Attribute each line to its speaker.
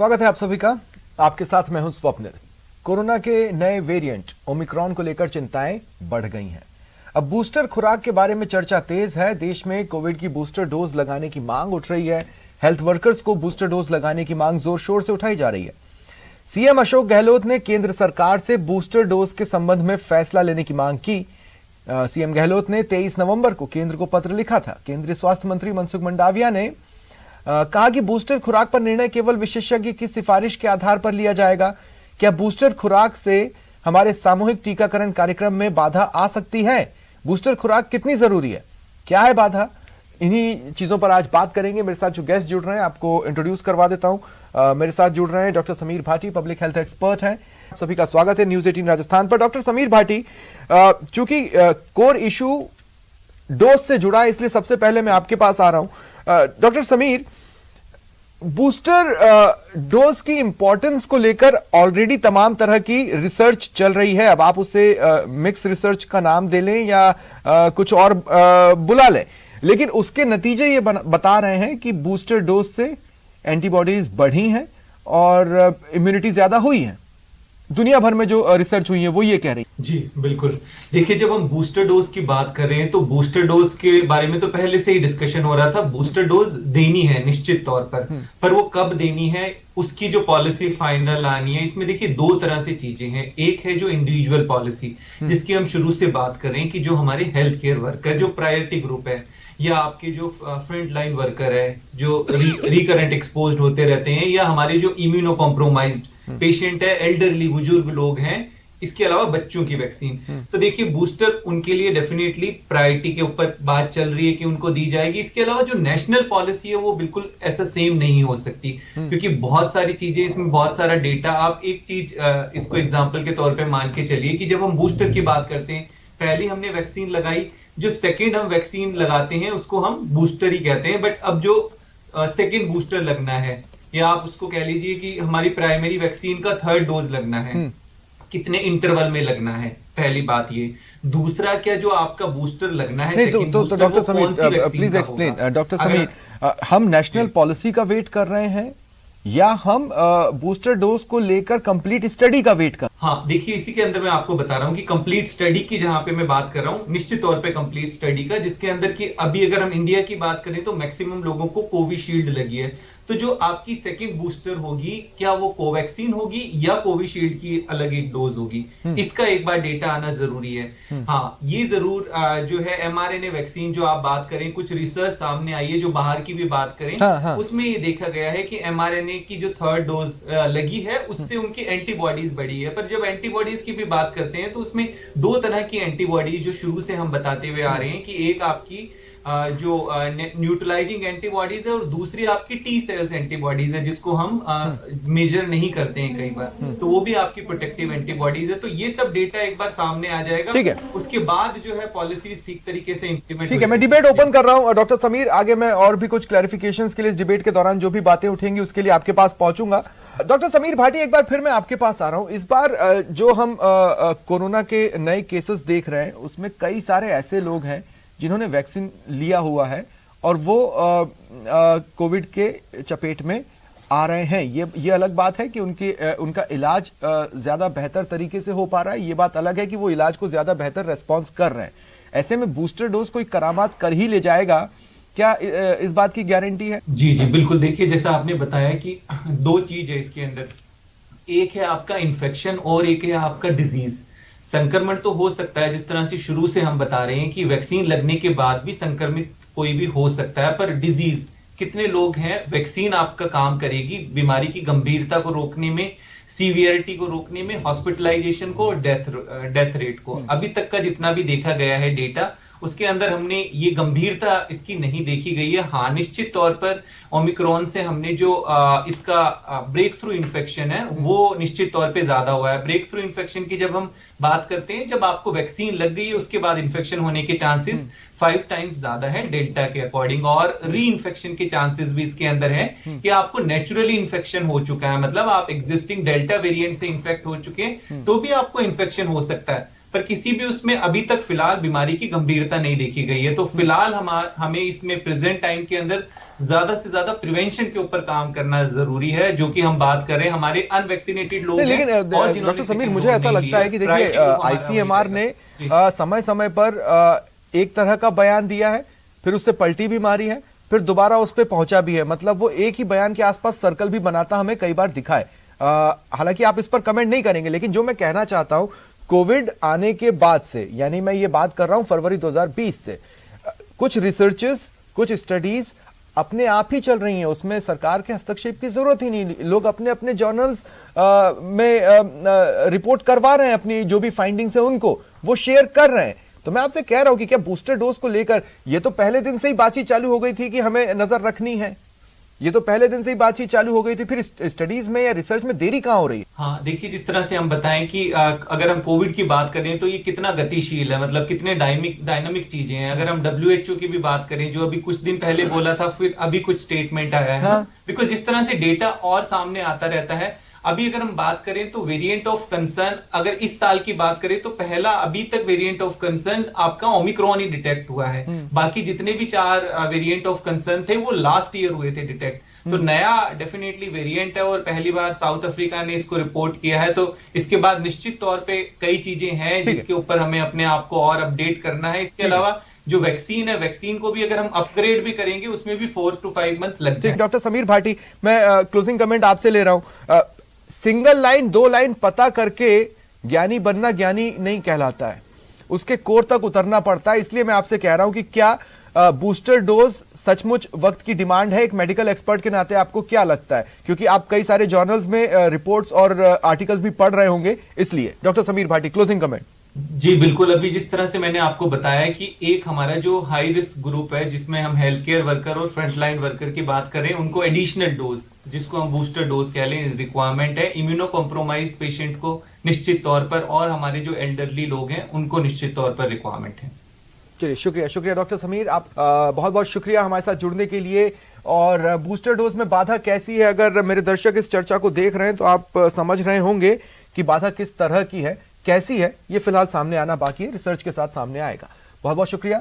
Speaker 1: स्वागत है आप सभी का। आपके साथ मैं हूं स्वप्निल। कोरोना के नए वेरिएंट ओमिक्रॉन को लेकर चिंताएं बढ़ गई हैं। अब बूस्टर खुराक के बारे में चर्चा तेज है। देश में कोविड की बूस्टर डोज लगाने की मांग उठ रही है। हेल्थ वर्कर्स को बूस्टर डोज लगाने की मांग जोर शोर से उठाई जा रही है। सीएम अशोक गहलोत ने केंद्र सरकार से बूस्टर डोज के संबंध में फैसला लेने की मांग की। सीएम गहलोत ने 23 नवंबर को केंद्र को पत्र लिखा था। केंद्रीय स्वास्थ्य मंत्री मनसुख मंडाविया ने कहा कि बूस्टर खुराक पर निर्णय केवल विशेषज्ञ की सिफारिश के आधार पर लिया जाएगा। क्या बूस्टर खुराक से हमारे सामूहिक टीकाकरण कार्यक्रम में बाधा आ सकती है? बूस्टर खुराक कितनी जरूरी है? क्या है बाधा? इन्हीं चीजों पर आज बात करेंगे। मेरे साथ जो गेस्ट जुड़ रहे हैं आपको इंट्रोड्यूस करवा देता हूं। मेरे साथ जुड़ रहे हैं doctor Sameer Bhati, public health expert हैं। सभी का स्वागत है न्यूज 18 राजस्थान पर। डॉक्टर समीर भाटी, चूंकि कोर इशू डोज से जुड़ा है, इसलिए सबसे पहले मैं आपके पास आ रहा हूं। डॉक्टर समीर, बूस्टर डोज की इंपॉर्टेंस को लेकर ऑलरेडी तमाम तरह की रिसर्च चल रही है। अब आप उसे मिक्स रिसर्च का नाम दे लें या कुछ और बुला लें, लेकिन उसके नतीजे ये बता रहे हैं कि बूस्टर डोज से एंटीबॉडीज बढ़ी हैं और इम्यूनिटी ज्यादा हुई है। दुनिया भर में जो रिसर्च हुई है वो ये कह रही है।
Speaker 2: जी बिल्कुल। देखिए, जब हम बूस्टर डोज की बात कर रहे हैं तो बूस्टर डोज के बारे में तो पहले से ही डिस्कशन हो रहा था। बूस्टर डोज देनी है निश्चित तौर पर वो कब देनी है, उसकी जो पॉलिसी फाइनल आनी है। इसमें देखिए दो तरह से चीजें हैं। एक है जो इंडिविजुअल पॉलिसी, जिसकी हम शुरू से बात कर रहे हैं कि जो हमारे हेल्थ केयर वर्कर, जो प्रायोरिटी ग्रुप है, या आपके जो फ्रंट लाइन वर्कर है, जो रिकरेंट एक्सपोज्ड होते रहते हैं, या हमारे जो इम्यूनो कॉम्प्रोमाइज्ड पेशेंट है, एल्डरली बुजुर्ग लोग हैं, इसके अलावा बच्चों की वैक्सीन। तो देखिए बूस्टर उनके लिए डेफिनेटली प्रायोरिटी के ऊपर बात चल रही है कि उनको दी जाएगी। इसके अलावा जो नेशनल पॉलिसी है वो बिल्कुल ऐसा सेम नहीं हो सकती, क्योंकि बहुत सारी चीजें इसमें, बहुत सारा डेटा। आप एक चीज इसको एग्जांपल के तौर पे मान के चलिए कि जब हम बूस्टर की बात करते हैं, पहले हमने वैक्सीन लगाई, जो सेकेंड हम वैक्सीन लगाते हैं उसको हम बूस्टर ही कहते हैं। बट अब जो सेकेंड बूस्टर लगना है, या आप उसको कह लीजिए कि हमारी प्राइमरी वैक्सीन का थर्ड डोज लगना है, कितने इंटरवल में लगना है, पहली बात ये। दूसरा, क्या जो आपका बूस्टर लगना है
Speaker 1: नहीं, तो doctor Sameer please explain. Doctor Sameer, हम नेशनल पॉलिसी का वेट कर रहे हैं या हम बूस्टर डोज को लेकर कंप्लीट स्टडी का वेट कर?
Speaker 2: हाँ, देखिए इसी के अंदर मैं आपको बता रहा हूँ कि कंप्लीट स्टडी की जहां पे मैं बात कर रहा हूँ, निश्चित तौर पे कंप्लीट स्टडी का, जिसके अंदर की अभी अगर हम इंडिया की बात करें तो मैक्सिमम लोगों को कोविशील्ड लगी है। तो जो आपकी सेकंड बूस्टर होगी, क्या वो कोवैक्सीन होगी या कोविशील्ड की अलग एक डोज होगी, इसका एक बार डेटा आना जरूरी है। हाँ, ये जरूर जो है mRNA वैक्सीन जो आप बात करें, कुछ रिसर्च सामने आई है, जो बाहर की भी बात करें, हाँ। उसमें ये देखा गया है कि mRNA की जो थर्ड डोज लगी है उससे उनकी एंटीबॉडीज बढ़ी है। पर जब एंटीबॉडीज की भी बात करते हैं तो उसमें दो तरह की एंटीबॉडीज जो शुरू से हम बताते हुए आ रहे हैं कि एक आपकी जो न्यूट्रलाइजिंग एंटीबॉडीज है और दूसरी आपकी टी सेल्स एंटीबॉडीज है, जिसको हम मेजर नहीं करते हैं कई बार, तो वो भी आपकी प्रोटेक्टिव एंटीबॉडीज है। तो ये सब डेटा एक बार सामने आ जाएगा, ठीक है। उसके बाद जो है पॉलिसीज ठीक तरीके से इंप्लीमेंट।
Speaker 1: ठीक है, मैं डिबेट ओपन कर रहा हूं डॉक्टर समीर। आगे मैं और भी कुछ क्लैरिफिकेशंस के लिए इस डिबेट के दौरान जो भी बातें उठेंगी उसके लिए आपके पास पहुंचूंगा। डॉक्टर समीर भाटी, एक बार फिर मैं आपके पास आ रहा हूं। इस बार जो हम कोरोना के नए केसेस देख रहे हैं उसमें कई सारे ऐसे लोग हैं जिन्होंने वैक्सीन लिया हुआ है और वो कोविड के चपेट में आ रहे हैं। ये अलग बात है कि उनका इलाज ज्यादा बेहतर तरीके से हो पा रहा है। ये बात अलग है कि वो इलाज को ज्यादा बेहतर रेस्पॉन्स कर रहे हैं। ऐसे में बूस्टर डोज कोई करामात कर ही ले जाएगा, क्या इस बात की गारंटी है?
Speaker 2: जी जी बिल्कुल। देखिए, जैसा आपने बताया कि दो चीज है इसके अंदर, एक है आपका इन्फेक्शन और एक है आपका डिजीज। संक्रमण तो हो सकता है, जिस तरह से शुरू से हम बता रहे हैं कि वैक्सीन लगने के बाद भी संक्रमित कोई भी हो सकता है, पर डिजीज कितने लोग हैं, वैक्सीन आपका काम करेगी बीमारी की गंभीरता को रोकने में, सीवियरिटी को रोकने में, हॉस्पिटलाइजेशन को और डेथ रेट को। अभी तक का जितना भी देखा गया है डेटा, उसके अंदर हमने ये गंभीरता इसकी नहीं देखी गई है। हाँ, निश्चित तौर पर ओमिक्रॉन से हमने जो इसका ब्रेक थ्रू इन्फेक्शन है वो निश्चित तौर पे ज्यादा हुआ है। ब्रेक थ्रू इन्फेक्शन की जब हम बात करते हैं, जब आपको वैक्सीन लग गई है उसके बाद इन्फेक्शन होने के चांसेस 5 टाइम्स ज्यादा है डेल्टा के अकॉर्डिंग, और री इन्फेक्शन के चांसेस भी इसके अंदर है कि आपको नेचुरली इन्फेक्शन हो चुका है, मतलब आप एग्जिस्टिंग डेल्टा वेरिएंट से इन्फेक्ट हो चुके हैं तो भी आपको इन्फेक्शन हो सकता है, पर किसी भी उसमें अभी तक फिलहाल बीमारी की गंभीरता नहीं देखी गई है। तो फिलहाल हमें इसमें प्रेजेंट टाइम के अंदर ज्यादा से ज्यादा प्रिवेंशन के ऊपर काम करना जरूरी है, जो कि हम बात कर रहे हैं हमारे अनवैक्सीनेटेड लोग हैं।
Speaker 1: लेकिन डॉक्टर समीर, मुझे ऐसा लगता है कि देखिए आईसीएमआर ने समय समय पर एक तरह का बयान दिया है, फिर उससे पलटी भी मारी है, फिर दोबारा उस पर पहुंचा भी है। मतलब वो एक ही बयान के आसपास सर्कल भी बनाता हमें कई बार दिखा है। हालांकि आप इस पर कमेंट नहीं करेंगे, लेकिन जो मैं कहना चाहता हूं, कोविड आने के बाद से, यानी मैं ये बात कर रहा हूं फरवरी 2020 से, कुछ रिसर्चेस, कुछ स्टडीज अपने आप ही चल रही हैं, उसमें सरकार के हस्तक्षेप की जरूरत ही नहीं। लोग अपने अपने जर्नल्स में रिपोर्ट करवा रहे हैं, अपनी जो भी फाइंडिंग्स है उनको वो शेयर कर रहे हैं। तो मैं आपसे कह रहा हूं कि क्या बूस्टर डोज को लेकर ये तो पहले दिन से ही बातचीत चालू हो गई थी कि हमें नजर रखनी है, ये तो पहले दिन से ही बातचीत चालू हो गई थी, फिर स्टडीज में या रिसर्च में देरी कहां हो रही है?
Speaker 2: हाँ, देखिए, जिस तरह से हम बताएं कि अगर हम कोविड की बात करें तो ये कितना गतिशील है, मतलब कितने डायनामिक चीजें हैं। अगर हम WHO की भी बात करें, जो अभी कुछ दिन पहले बोला था, फिर अभी कुछ स्टेटमेंट आया है।
Speaker 1: हाँ।
Speaker 2: बिकॉज जिस तरह से डेटा और सामने आता रहता है, अभी अगर हम बात करें तो वेरिएंट ऑफ कंसर्न, अगर इस साल की बात करें तो पहला अभी तक वेरिएंट ऑफ कंसर्न आपका ओमिक्रॉन ही डिटेक्ट हुआ है। बाकी जितने भी 4 वेरिएंट ऑफ कंसर्न थे वो लास्ट ईयर हुए थे डिटेक्ट। तो नया डेफिनेटली वेरिएंट है और पहली बार साउथ अफ्रीका ने इसको रिपोर्ट किया है। तो इसके बाद निश्चित तौर पे कई चीजें हैं जिसके ऊपर हमें अपने आप को और अपडेट करना है। इसके अलावा जो वैक्सीन है, वैक्सीन को भी अगर हम अपग्रेड भी करेंगे उसमें भी 4 to 5 मंथ लग जाएंगे।
Speaker 1: डॉक्टर समीर भाटी, मैं क्लोजिंग कमेंट आपसे ले रहा हूं। सिंगल लाइन, 2 लाइन पता करके ज्ञानी बनना ज्ञानी नहीं कहलाता है, उसके कोर तक उतरना पड़ता है। इसलिए मैं आपसे कह रहा हूं कि क्या बूस्टर डोज सचमुच वक्त की डिमांड है? एक मेडिकल एक्सपर्ट के नाते आपको क्या लगता है, क्योंकि आप कई सारे जर्नल्स में रिपोर्ट्स और आर्टिकल्स भी पढ़ रहे होंगे, इसलिए। Doctor Sameer Bhati, closing comment.
Speaker 2: जी बिल्कुल, अभी जिस तरह से मैंने आपको बताया कि एक हमारा जो हाई रिस्क ग्रुप है, जिसमें हम हेल्थ केयर वर्कर और फ्रंटलाइन वर्कर की बात करें, उनको एडिशनल डोज, जिसको हम बूस्टर डोज कह लें, रिक्वायरमेंट है। इम्यूनो कॉम्प्रोमाइज्ड पेशेंट को निश्चित तौर पर, और हमारे जो एल्डरली लोग हैं उनको निश्चित तौर पर रिक्वायरमेंट है।
Speaker 1: चलिए, शुक्रिया डॉक्टर समीर, आप बहुत बहुत शुक्रिया हमारे साथ जुड़ने के लिए। और बूस्टर डोज में बाधा कैसी है, अगर मेरे दर्शक इस चर्चा को देख रहे हैं तो आप समझ रहे होंगे कि बाधा किस तरह की है, कैसी है, ये फिलहाल सामने आना बाकी है, रिसर्च के साथ सामने आएगा। बहुत बहुत शुक्रिया।